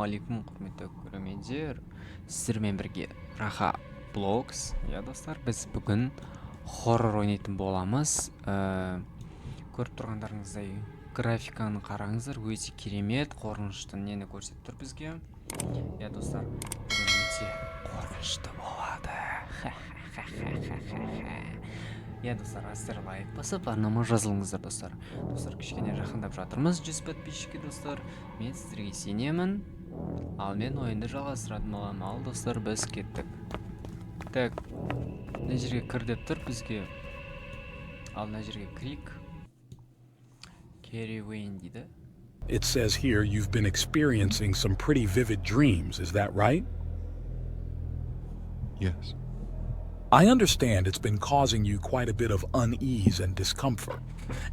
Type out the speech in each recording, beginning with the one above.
Ассалаумағалейкум, құрметті көрермендер. Сіздермен бірге Раха Блогс. Достар, біз бүгін хоррор ойнайтын боламыз. Көріп тұрғандарыңыздай графиканы қараңыздар, өте керемет, қорқынышты нені көрсетіп тұр бізге. Достар, бүгін өте қорқынышты болады. Достар, астыр лайк басып, арнама жазылыңыздар, достар. Достар, кішкене жақындап жатырмыз 100 подписчикке, достар. Мен сіздерге сенемін. Ал мен ойынды жалғастыратын боламын. Ал достар, біз кеттік. Так, мына жерге кір деп тұр бізге. Ал мына жерге кірейік. Carry Wayne дейді. It says here you've been experiencing some pretty vivid dreams, is that right? Yes. I understand it's been causing you quite a bit of unease and discomfort,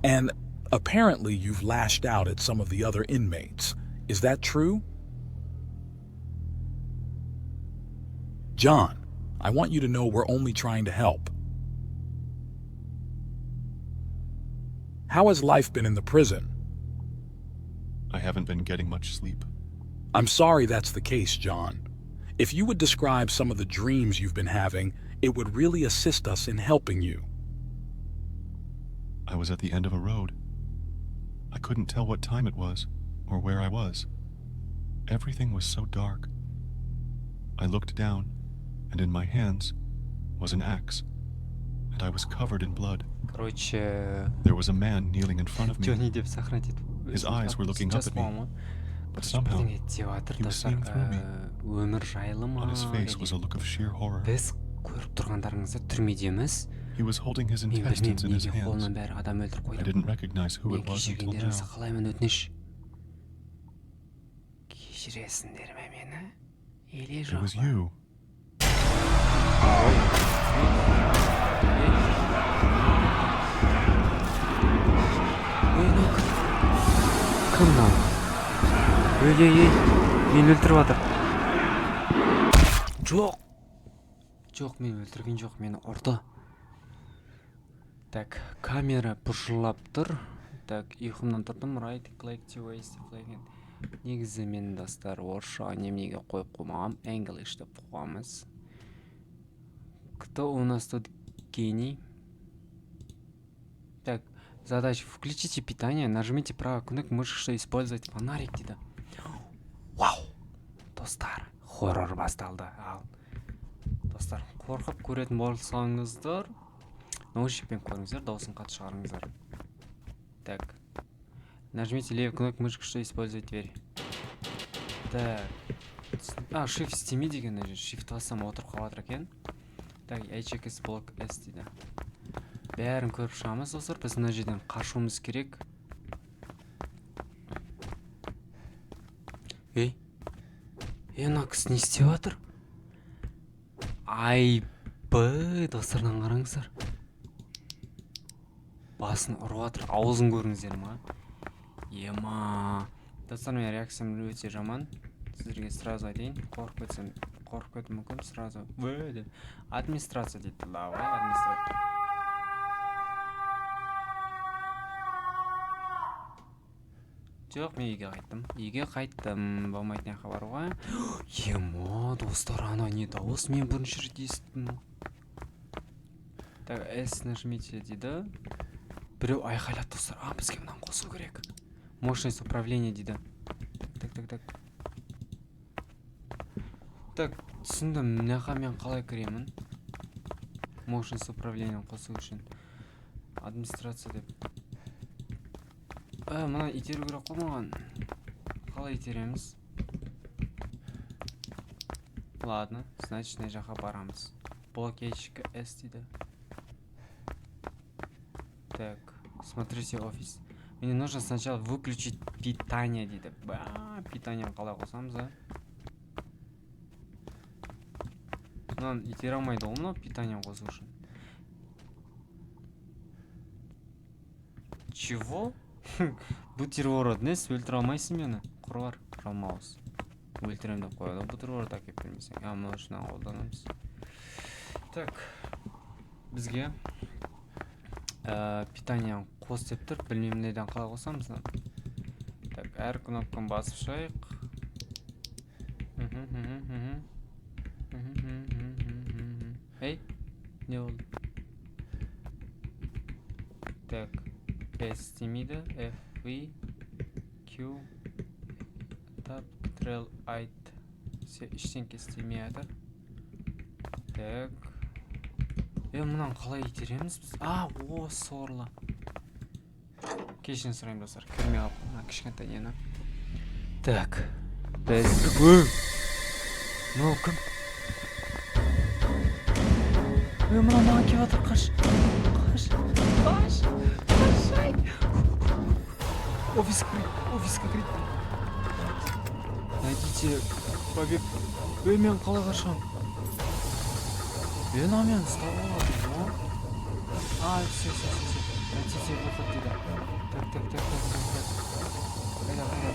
and apparently you've lashed out at some of the other inmates. Is that true? John, I want you to know we're only trying to help. How has life been in the prison? I haven't been getting much sleep. I'm sorry that's the case, John. If you would describe some of the dreams you've been having, it would really assist us in helping you. I was at the end of a road. I couldn't tell what time it was, or where I was. Everything was so dark. I looked down, and in my hands was an axe, and I was covered in blood. Короче, There was a man kneeling in front of me. Джонни деп сохранить. His eyes were looking up at me, but somehow he was seeing through me. Өмір жайлы ма? On his face was a look of sheer horror. Біз көріп тұрғандарыңызда түрмедеміз. He was holding his Мен intestines in his білмеймін, неге hands. қолынан бәрі адам өлтіріп I қойды. didn't recognize who Мен it was until now. кешіргендеріңізді қалаймын, өтініш. Кешіресіңдер ме мені? Или It was жоқ па? you. Кім мынау? Ей, мен өлтіріп жатыр. Жоқ, мен өлтірген жоқ, мені ұрды. Так, камера пұшылап тұр. Так, ұйқымнан тұрдым, right click to waste flagging. Негізі мен достар орысша неменеге қойып қоймағам, English деп қойғамыз. Кто у нас тут гений? Так, задача: включите питание, нажмите правой кнопкой мыши, чтобы использовать фонарик дейді. Вау! Достар, хоррор басталды. Ал достар, қорқып көретін болсаңыздар, наушникпен көріңіздер, дауысын қатты шығарыңыздар. Так, нажмите левую кнопку мыши, чтобы использовать дверь. Так, shift істеме деген жерде shift бассам отырып қалады екен. Так, HX блок S дейді. Бәрін көріп шығамыз, достар. Біз мына жерден қашуымыз керек. Мына кісі не істеп жатыр? Достардан қараңыздар. Басын ұрып жатыр, аузын көріңіздер ма? Достар, мен реакциям өте жаман. Сіздерге сразу айтайын, қорқып кетуім мүмкін, сразу администрация дейді. Давай, администрация. Жоқ, мен үйге қайттым. Болмайтын яққа баруға. Достар, ана не дауыс, мен бірінші рет естідім. Так, S нажмите дейді. Біреу айқайлады, достар. Бізге мынаны қосу керек. Мощность управления дейді. Так, түсіндім, мынақа мен қалай кіремін? Мощность управления қосу үшін. Администрация деп. Мына итеру керек қоймаған. Қалай итереміз? Ладно, значит, мына жаққа барамыз. Блокечка S дейді. Так, смотрите офис. Мне нужно сначала выключить питание дейді. Питание қалай қосамыз, а? Мынаны итере алмайды ғой, мына питание қосу үшін. Чего? Бутерброд, нес, өлтіре алмайсың мені? Құрғар, жалмауыз. Өлтірем деп қояды, бутерброд әкеп бермесең. Мына үшін қолданамыз. Так, бізге питание қос деп тұр, білмеймін неден қалай қосамыз. Так, әр кнопканы басып шығайық. Ей, не болды? Так, S істемейді. F, V, Q, Tab, Ctrl, Alt. Ештеңке істемей жатыр. Так. Мынаны қалай итереміз біз? О, сорлы. Кешірім сұраймын достар. Кірмей қалып, мына кішкентай нені. Так. Біз... Мынау кім? Мынау маған келіп жатыр, қаш. Ай. Офисқа кірейік. Найдите побег. Мен қалай қашам? Мына мен ұстап алады, все. Найдите выход дейді. Так.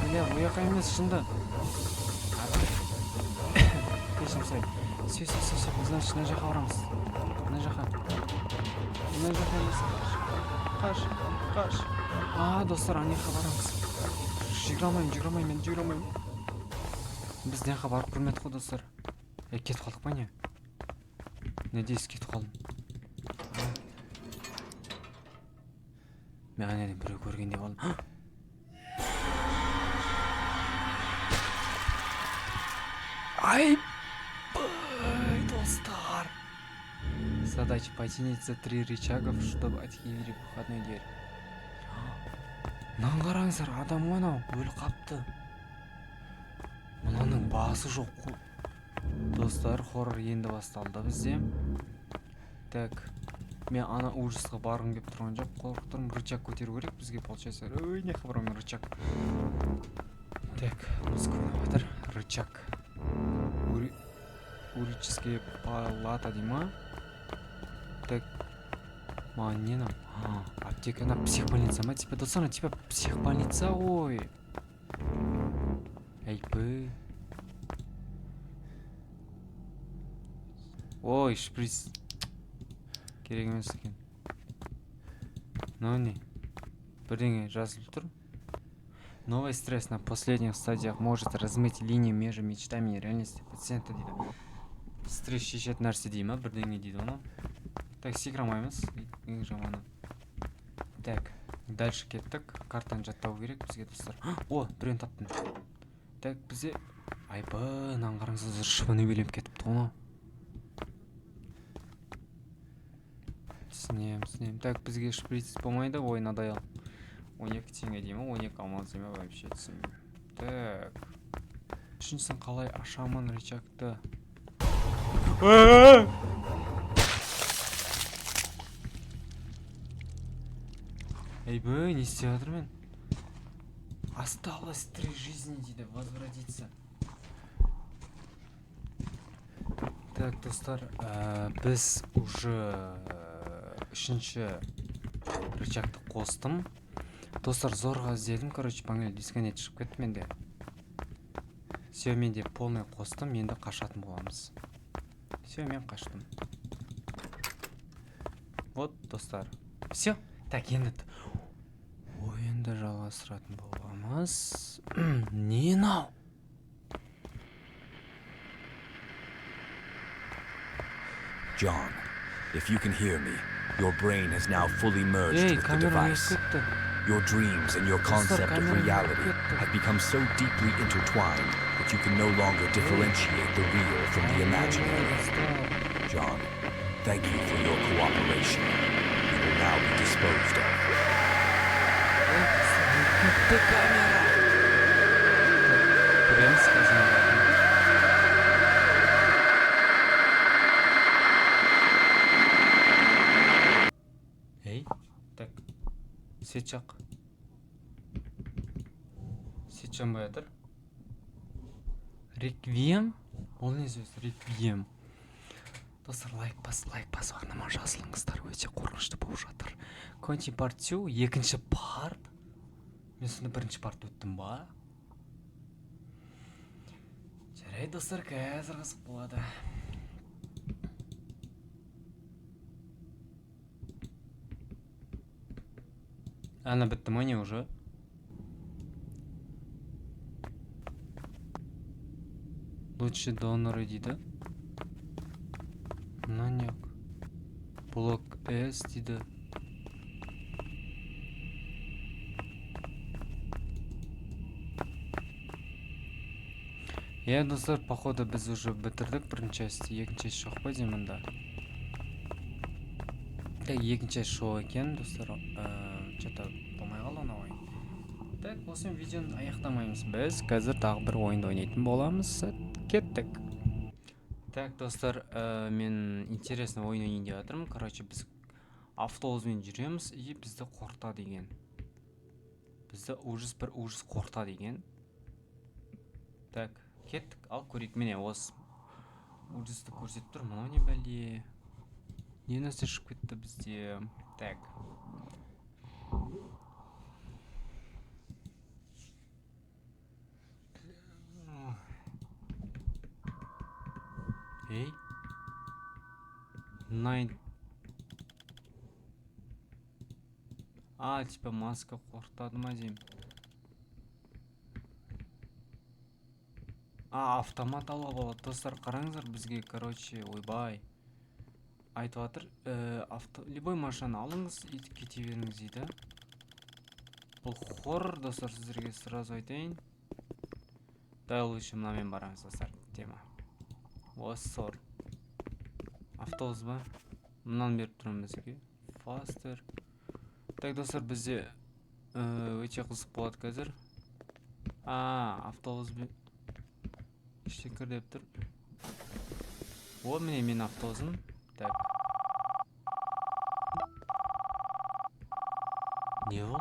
Бля, ояқа емес, шынды. Кешім сай. Все. Біз значит, мына жаққа барамыз. Мына жаққа емес. Қаш. Достар, ана жаққа барамыз. Жүгіре алмаймын. Біз не жаққа барып көрмедік қой, достар. Кетіп қалдық па не? Надеюсь, кетіп қалдым. Мен анеден біреу көргендей болдым. Достар! Задача потянуть за 3 рычагов, чтобы отъявили входную дверь. Мынаны қараңыздар, адам анау өліп қапты. Мынаның басы жоқ қой. Достар, хоррор енді басталды бізде. Так. Мен ана ужасқа барғым келіп тұрған жоқ. Қорқып тұрмын, рычаг көтеру керек бізге, получается. Ой, не хабарым, рычаг. Так, музыка ойнап жатыр. Рычаг. Урическая палата дей ма? Так. Маған не нам? Аптека, ана психбольница ма? Типа, достар, типа психбольница ғой. Айпы. Ой, шприц. Керек емес екен. Ну не. Бірдеңе жазылып тұр. Новый стресс на последних стадиях может размыть линии между мечтами и реальностью пациента дейді. Стресс шешетін нәрсе дей ма? Бірдеңе дейді оны. Так, секірамаймыз. Ең жаманы. Так, дальше кеттік. Картаны жаттау керек бізге, достар. Біреуін таптым. Так, бізде... Айпы, мынаны қараңыздар, шыбыны белем кетіпті оны. Снем. Так, бізге шприц болмайды, ойын адаял. 12 теңге деймі, 12 алмаз деймі, вообще түсінбеймін. Так. Үшіншісін қалай ашамын рычагты? Бөй, не істеп жатыр мен? Осталось 3 жизни дейді, возвратиться. Так, достар, біз уже үшінші рычагты қостым. Достар, зорға іздедім, короче, панель дисконнект шығып кетті менде. Все, менде полный қостым, енді қашатын боламыз. Все, мен қаштым. Вот, достар. Все. Так, енді ойынды жалғастыратын боламыз. Не нау? John, if you can hear me, your brain has now fully merged with the device. Your dreams and your concept of reality have become so deeply intertwined that you can no longer differentiate the real from the imaginary. John, thank you for your cooperation. You will now be disposed of. Так, свет жақ. Свет жанбай жатыр. Реквием? Ол не сөз? Реквием. Достар, лайк басуағынама жазылыңыздар, өте қорқынышты болып жатыр. Конти парт 2, екінші парт. Мен сонда бірінші парт өттім ба? Жарайды, достар, қазір қызық болады. Ана бітті ма не уже? Лучший доноры дейді. Маньяк. Блок С дейді. Достар, походу біз уже бітірдік бірінші части, екінші часть жоқ па деймін да. Екінші часть шоу екен, достар, что-то болмай қалды ана ойын. Так, осы видеоны аяқтамаймыз. Біз қазір тағы бір ойынды ойнайтын боламыз. Кеттік. Так, достар, мен интересный ойын ойнайын деп жатырмын. Короче, біз автобуспен жүреміз и бізді қорқыта деген. Бізді бір ужас қорқыта деген. Так, кеттік. Ал көрейік. Міне осы ужасты көрсетіп тұр. Мынау не бәле? Не нәрсе шығып кетті бізде? Так. Ей. Типа маска қорқытады ма деймін. Автомат алуға болады. Достар, қараңыздар бізге, короче, ойбай. Айтып жатыр, любой машина алыңыз, кете беріңіз дейді. Бұл хоррор, достар, сіздерге сразу айтайын. Дәл лучше мынамен барамыз, достар, тема. Осы сор. Автобус ба? Мынаны беріп тұрмын бізге. Faster. Так, достар, бізде өте қызық болады қазір. Автобус бе. Іште кір деп тұр. Міне мен автобусым. Так. Не ол?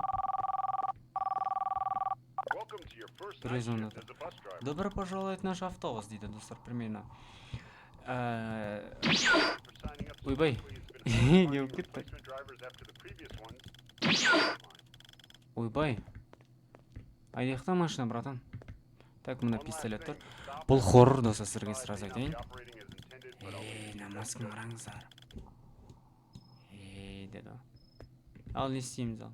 Добро пожаловать в наш автобус, дейді, достар, примерно. Ойбай. Не болып кетті. Ойбай. Айдақта машина, братан. Так, мына пистолет тұр. Бұл хоррор, достар, сіздерге сразу айтайын. Намазын қараңыздар. Деді. Ал, не істейміз ал?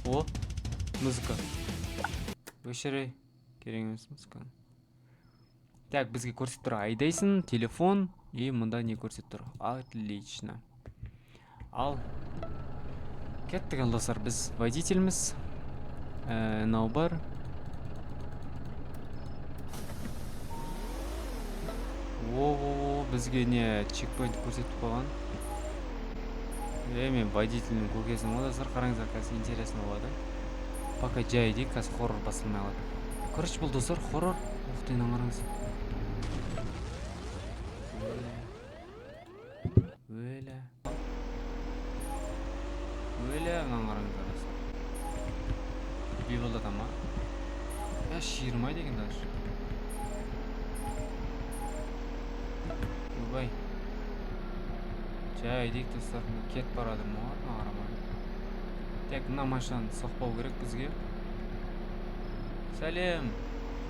О, музыка. Өшірей. Керек емес музыка. Так, бізге көрсетіп тұр айдайсын, телефон, и мұнда не көрсетіп тұр. Отлично. Ал, кеттік, достар, біз водителіміз. Нау бар. Бізге не чекпоинт көрсетіп қойған. Мен водительдің көкесім ол, достар, қараңыздар, қазір интересно болады. Пока жай дейік, қазір хоррор басылмай алады. Короче, бұл, достар, хоррор. Уқтайын аңғарыңыз. Өлі аңғарыңыздар, достар. Бейболда тама. Шиырмай деген даже. Ойбай. Жай дейік, достар, кет барады ма? Ағарамай. Так, мына машинаны соқпау керек бізге. Сәлем.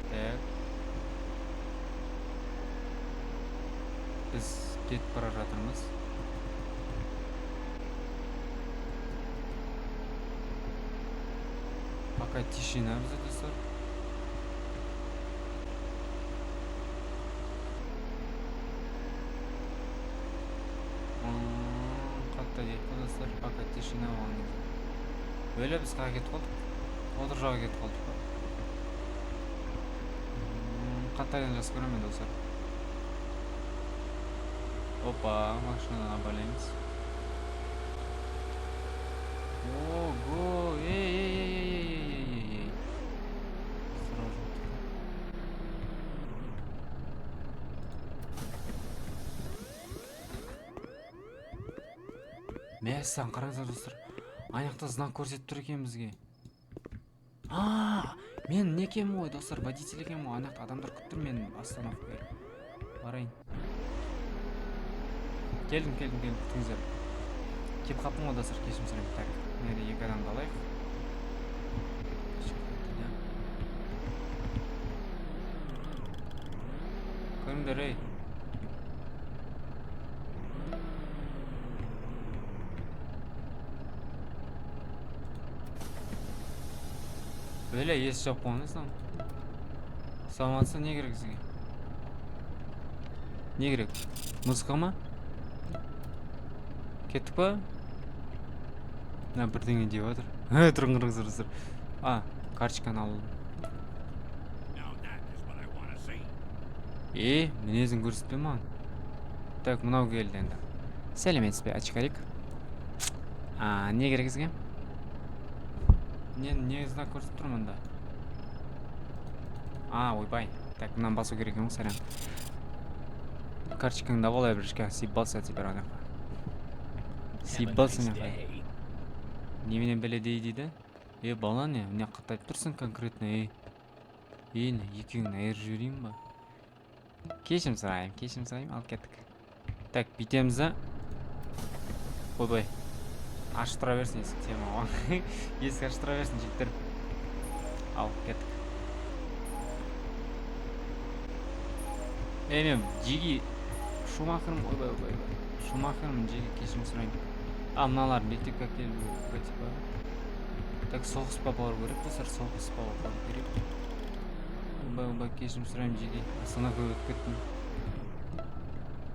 Так. Біз кет бара жатырмыз. Пока тишина бізде, достар. Қатта дейік, достар, пока тишина болған. Өлі біз қаға кетіп қалдық? Отыр жаға кетіп қалдық ба? Қаттайдан жас көремен, достар. Опа, машинаны абалаймыз. Ого, ей. Сразу. Мәссаған, қараңыздар, достар. Аяқта знак көрсетіп тұр екен бізге. Мен не кем ғой, достар, водитель екен ғой. Аяқта адамдар күттір, мен остановкаға барайын. Келдім, күтіңіздер. Кеп қапын ғой, достар, кешім сұрайым. Так, мені екі адамды алайық. Көріңдер, ей. Бөле есі жоқ болмайсың. Саламатсың, не керек сізге? Не керек? Музыка ма? Кеттік па? Бірдеңе деп отыр. Тұрыңғырыңызыр. Карточканы алып. Мінезін көрсетпе маған. Так, мынау келді енді. Сәлеметсіз бе, очкарик? Не керек сізге? Не знак көрсетіп тұрмын да? Ойбай. Так, мынаны басу керек екен, сәлем. Карточкаңда болай бірішке, сипбалса теперь ана. Сипбалса не қай. Неменен бәледей дейді? Бала не? Міне қатайып тұрсың конкретно, екеуіңді айырып жіберейін ба? Кешім сұрайым, алып кеттік. Так, бүйтеміз да. Ойбай. Ашып тұра берсін есік тема оған. Есік ашып тұра берсін жігіттер. Алып кеттік. Мен жеге Шумахерім, ойбай. Шумахерім жеге кешім сұрайым. Мыналар мектепке келіп типа. Так, соғыспа бару керек, достар, соғыспа бару керек. Ойбай, кешім сұрайым жеге. Астанаға өтіп кеттім.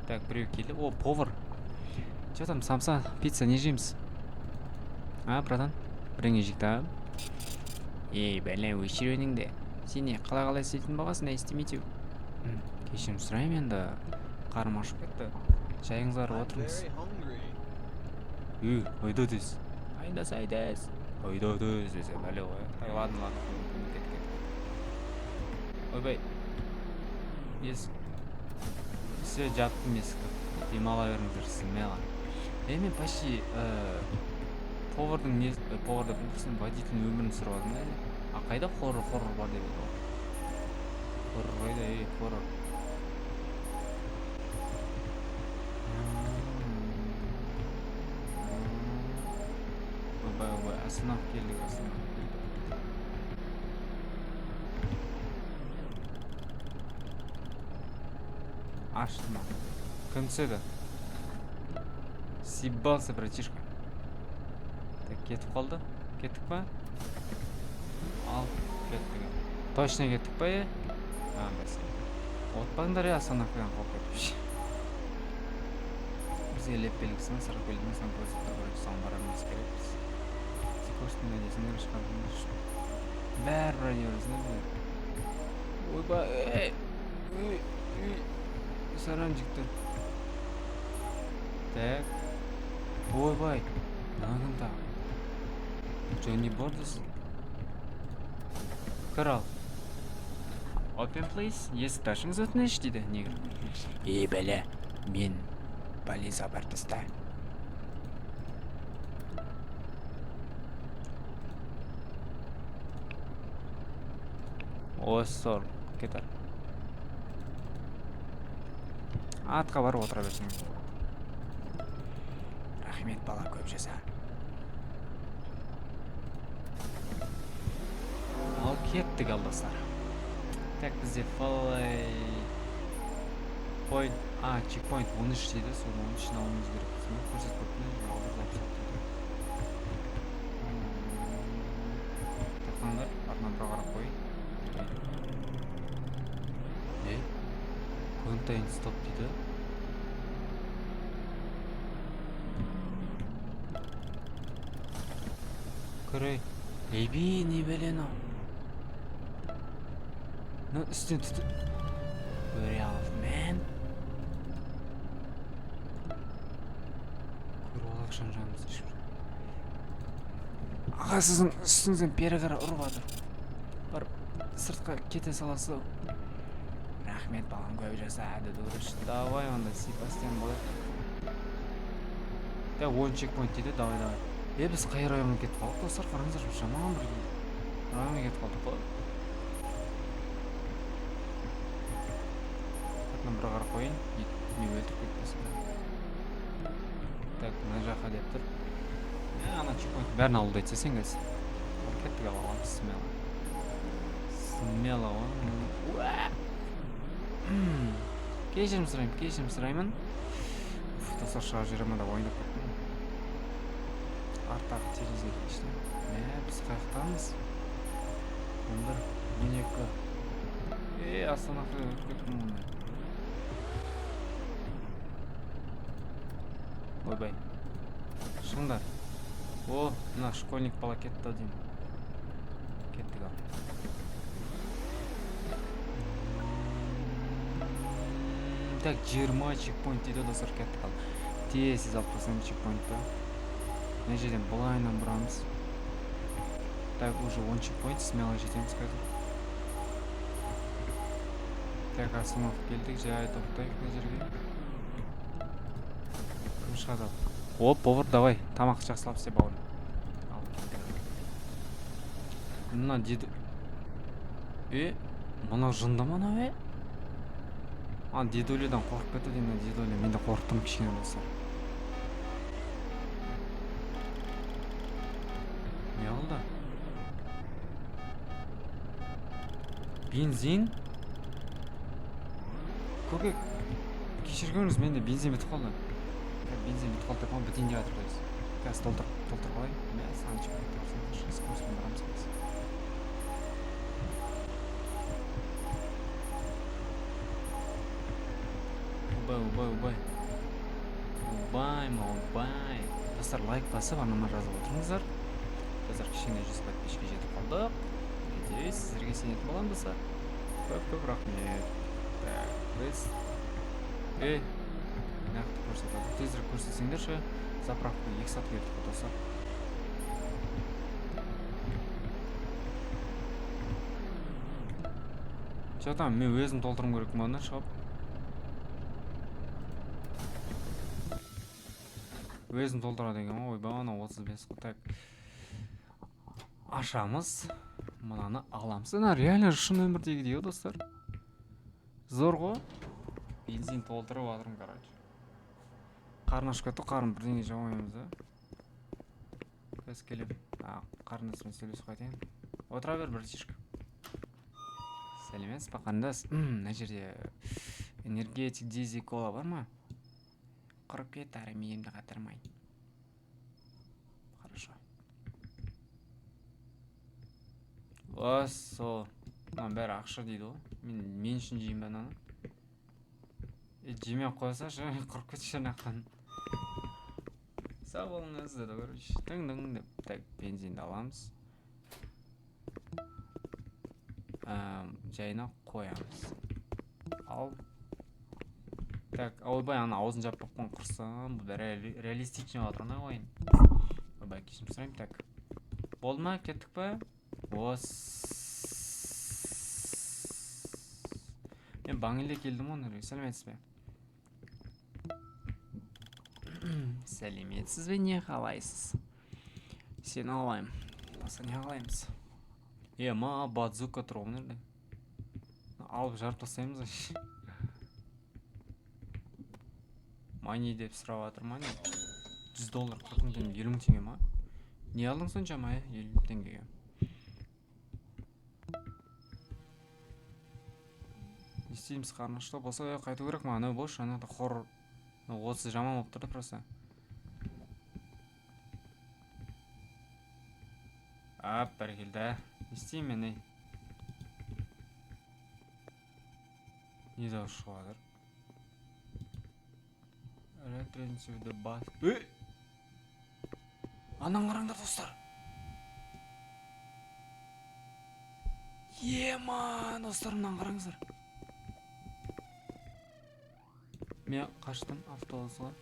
Так, біреу келді. Повар. Че там, самса, пицца не жейміз? Братан? Біріңе жекті, бәлі өшір өніңді. Сен не, қалай істейтін бағасың, істемейтеу? Кешім сұрайым енді. Қарым ашып кетті. Жайыңыздар отырыңыз. Ойда өтіз. Ойда өтіз, десе, бәлі ғой. Ладно. Ойбай. Все, жаттым есікті. Демала беріңіздер, сілмеға. Мен почти повардың поварда білдірсен водителін өмірін сұравадым да. Қайда хоррор бар деп еді ғой. Хоррор қайда, хоррор. Ойбай, Астанаға келдік. Ашты ма? Кім түседі? Сиббался, братишка. Так, кетіп қалды? Кеттік па? Ал, кеттік. Точно кеттік па, бәске. Отпаңдар Астанаға қол кетіпші. Бізге леп белгісімен, сырық белгісімен көрсетті көріп соң барамыз керекпіз. Көрсетінде десіңдер шыққандыңдар үшін. Бәрі радиорызына білер. Ойба, сарам жіктір. Так. Ойбай. Нағын тағы. Джонни Бордес. Кірал. Open please. Есікті ашыңыз өтініш дейді негр. Бәле. Мен полиция бартыста. Сор. Кетар. Атқа барып отыра берсің. Рахмет бала, көп жаса. Ал кеттік алдастар. Так, бізде чекпоинт 13 дейді, соны 13-ін алуымыз керек. Соны көрсет көптің алдырзап шақты. Тақаңдар, артынан бір қарап қой. Контейн стоп дейді. Көрей. Не белен ау. Үстен түті. Көре алып, мен. Көрі олақшан жанымыз ішіп. Аға, сіздің үстіңізден бері қара ұрып атыр. Барып, сыртқа кете саласы. Рахмет балам, көп жаса, дұрыш. Давай, онда Себастьян болады. 10 чекпоинт дейді, давай. Біз қай районға кетіп қалдық, достар, қараңыздар, жаман бір районға кетіп қалдық қой. Қатынан бір қарап қойын, не өлтіріп кетпесін. Так, мына жаққа деп тұр. Ана чекпоинт бәрін алуды етсесен кәз. Кеттік алуған, смело. Кешірім сұраймын. Достар, шыға жеріме да ойнап кеттім. Арттағы терезе дейшті. Біз қаяқтамыз. 11, 12. Астанаға өткеттім оны. Ойбай. Шыңдар. О, мына школьник бала кетті деймін. Кеттік ал. Так, 20 чекпоинт дейді достар, кеттік ал. Тез алып тастаймыз чекпоинтты. Мына жерден былайынан бұрамыз. Так, уже 10 чекпоинт, смело жетеміз қазір. Так, остановка келдік, жай тоқтайық мына жерге. Кім шығады ал? О, повар, давай, тамақ жақсылап істе, бауыр. Ал, кеттік. Мына деді... Мына жынды мана, дедуледен қорқып кетті деймін, дедуле. Мен де қорқыптым кішкене болса. Не oldu? Benzin? Көкек, кешіргіңіз, менде бензин бітіп қалды. Бензин бітіп қалды деп оны бітейін деп жатыр қойыз. Қазір толтыр қалай? Мен саған чекпоинт тұрсың, скоростьпен барамыз қазір. Убай. Достар, лайк басып, анама жазып отырыңыздар. Қазір кішкене 100 подписчикке жетіп қалдық. Надеюсь, сіздерге сенетін боламын достар. Көп рахмет. Так, біз... нақты көрсетеді. Тезірек көрсетсеңдерші, заправка 2 сағат кетіп достар. Что-то мен өзім толтырым керек мана шығып. Өзім толтыра деген, ойбай, ана 35 қой. Так. Ашамыз. Мынаны аламыз. Ана реально шын өмірдегі дейді, достар. Зор ғой. Бензин толтырып жатырмын, короче. Қарын ашып кетті, қарын бірдеңе жамаймыз, да. Қазір келем. Қарындасымен сөйлесіп қайтайын. Отыра бер, братишка. Сәлеметсіз ба, қарындас? Мына жерде энергетик дизель кола бар ма? Құрып кет, әрі миымді қатырмай. Хорошо. Сол. Мына бәрі ақша дейді ғой. Мен үшін жейін бән аны. Жеме қойса, құрып кетші нақтан. Сау болыңыз деді, короче. Тың-тың деп. Так, бензинді аламыз. Жайына қоямыз. Ал. Так, ойбай, ана аузын жаппақ қойын құрсын. Бұл реалистичный отырына қойын. Ойбай, кешім сұрайым. Так. Болды ма? Кеттік па? Мен Баңелде келдім оны. Сәлеметсіз бе? Сәлеметсіз бе, не қалайсыз? Сені алайым. Баса не қалаймыз? Ма, бадзука тұр ол нерде? Алып жарып тастаймыз. Мани деп сұрап жатыр ма не? $100, 40 мың теңге, 20 мың теңге ма? Не алдың сонша ма, 50 теңгеге? Не істейміз, қарны ашты болса, қайту керек ма? Анау бош, анау қор... Осы жаман болып тұрды просто. Бәрекелді. Не істеймін мен, Не дауыс шығадыр? Электренсівді бас... Анан қараңдар, достар! Ема, достарымнан қараңыздар! Мен қаштым автобусға.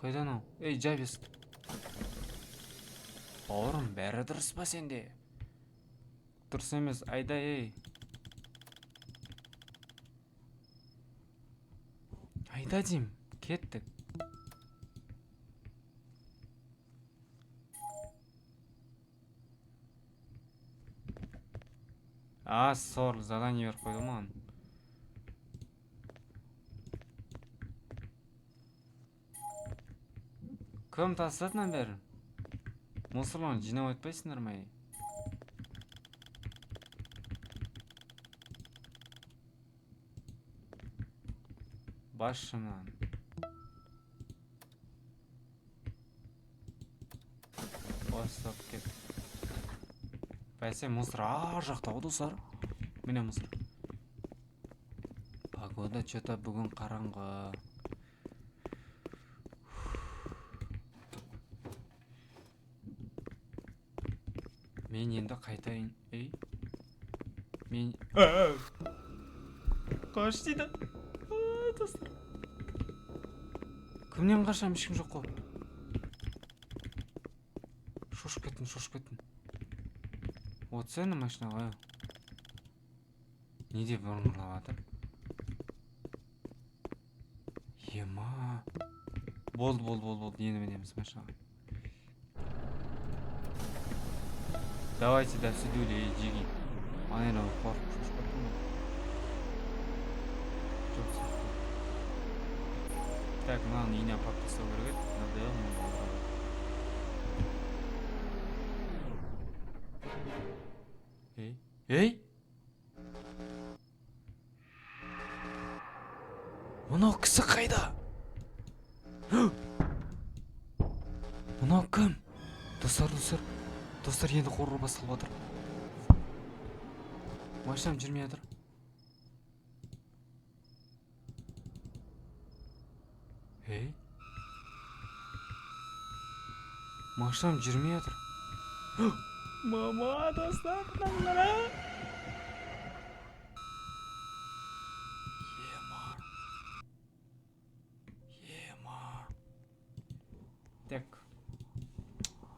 Қайдан ау? Джавис. Бауырым, бәрі дұрыс па сенде? Дұрыс емес, айда, Айда дейм, кеттік. Сор, задание беріп қойды маған. Кім тастатынан бәрі? Мұсырлан, жинап өтпейсіңдер ма? Başımdan. Бастап кет. Бәсе мусор ар жақта ғой достар. Міне мусор. Погода что-то бүгін қараңғы. Мен енді қайтайын. Ей. Мен... Қаш дейді. Достар. Кімнен қашам, ешкім жоқ қой. Шошып кеттім. Вот сені машинаға. Не деп бұрынғылап атыр? Ема. Болды. Енді менеміз машинаға. Давайте до сюда и жиги. Наверное, қорқып шошып кеттім. Жоқ сияқты. Так, мынаны үйіне апарып тастау керек еді. Ей! Мынау кісі қайда? Мынау кім? Достар енді қорқу басталып отыр. Машинам жүрмей жатыр. Ей? Машинам жүрмей жатыр. Мама, достар, қара. Ема. Так.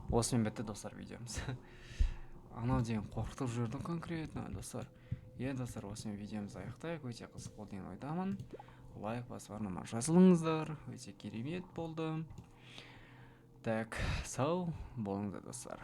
Осымен бітті достар видеомыз. Анау деген қорқытып жүрді конкретно достар. Достар, осымен видеомыз аяқтайық. Өте қызық болды деген ойдамын. Лайк басып арнама жазылыңыздар. Өте керемет болды. Так, сау болыңыздар достар.